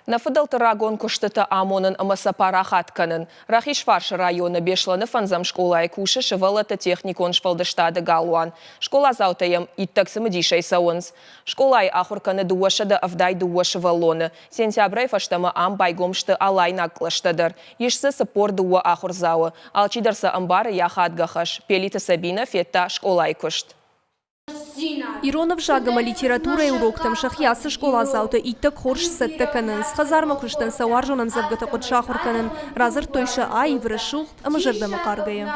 Нафыдалты рагон куштыты амонын ымысапара хатканын. Рахишфарш районы бешланы фанзам школай куши шывалаты техникон швалдыштады галуан. Школа заутаем иттаксымы дишай сауынз. Школай ахурканы дуашады авдай дуашы валоны. Сентябрай фаштамы ам байгомшты алай наклаштадыр. Ешсы сыпор дуа ахурзауы. Алчидарса амбары яхадгахаш. Пелита Сабина фетта школай кушт. Иронов жагыма литература и уроктам шахьясы школа заута иттак хорш сеттеканын. Схазарма куштан сауаржонам завгата кот шахурканын. Разыр тойша ай врышух, ама жырдамы каргая.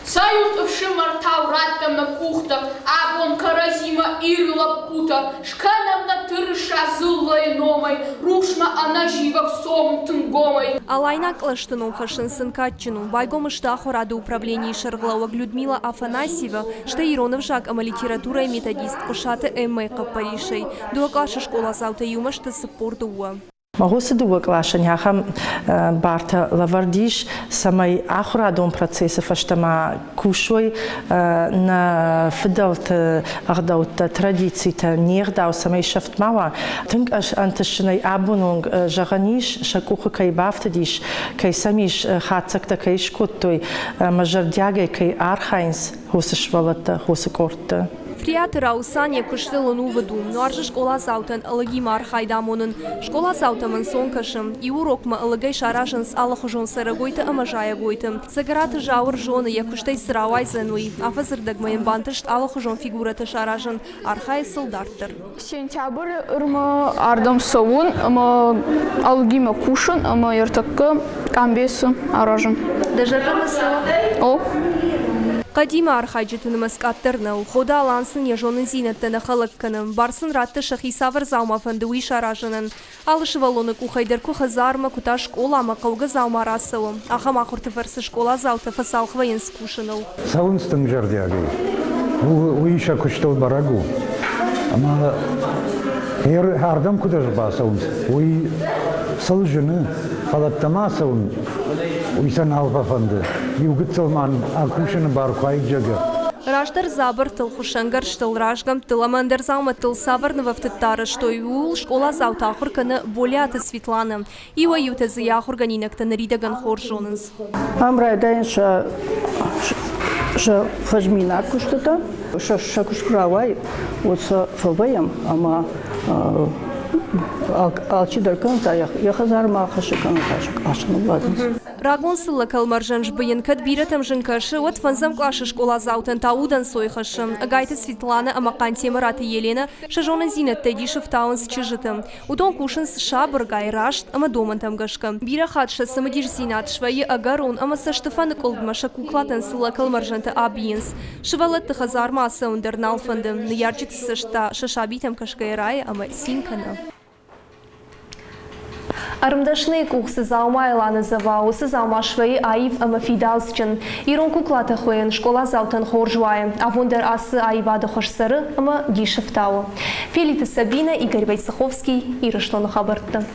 Сают вшимартау раттам на кухта, абон каразима ирла пута, шканам на тырыша зыллай номай, рушма она живак сом тынгомай. Алайна клаштыну хашын сынкатчину, байгомышта хораду управлении Шарглауаг Людмила Афанасьева, что Иронов жаг ама литература и методист кушаты эммай капаришей, дуаклаша школа заута юмашта саппор дуа. Могу сидуа клашен яхам барта лавардиш самай ахурадом процесса фаштама кушой на фидалт ардаут традиции та нердау самай шафтмава тынк аш анташнай абунунг жаганиш шакуха кай бафтадиш кай самиш хацакта кай шкоттой мажардягай кай архайнс хусашвалата хусакорта. Фриатера усания куштылын уваду, но аржа школа заутан алагима архайдамонын. Школа заутамын сонкашым, и урокма алагай шаражан с аллахужон сарагойта амажая гойта. Сагарата жаур жоны, я куштай сыравай зануи, а фазырдагмаен бантышт аллахужон фигурата шаражан архай солдартыр. Сентябрь ырма ардам савун, ама алагима кушан, ама яртакка амбесу аражан. Дежарымысы? О. Кадима архайджетыны маскаттырны, хода алансын ежонын зинеттіні халықкының, барсын ратты шахисавыр заума фандуи шаражынын. Алышы валоны кухайдыр кухазарма кута школа мақауға заума расылы. Аха мақурты фарсы школа зауты фасалхвайын скушыныл. Саунстың жардяги. Уиша куштал барагу. Ама ардам кудаж ба саунс. Уи сылжыны халаттама саун. Уйсан алба фанды. Югыт салман акушыны бар кайджага. Раждар забыр тыл хушангар штыл ражгам тыламандар заума тыл саварны вафтыттары, что и ул школа заута ахурканы болята Светлана. Ива юта зия ахурганинакта наридаган хоржонынс. Амрай дайын ша фажмина куштыта, ша кушкравай, вот са фаваям, ама алчидар канта яхазарма хашикан ашны владынс. Рагон сылла калмаржан жбыйын кадбиратам жынкашы, от фанзам клашы школа заутан таудан сойхашы. Агайта Светлана амакан темараты Елена шажона зинетта дишев таунс чижытым. Удон кушынс шабыр гай рашт ама доман тамгашка. Бира хатша самадиш зинат швайы агарон ама са Штефаны колдмаша куклатан сылла калмаржанта абиенс. Шывалатты хазарма асаундер налфандым. Наярчит сашта шашабитам кашкайрая ама синкана. Арымдашны кухсы заума иланы завау, заума швей аив ама фидалсчын. Ирон куклата хуен школа заутан хоржуай, а вундер асы аивады хошсары ама дишевтау. Пелита Сабина, Игорь Вайцеховский, Ирышлону хабарты.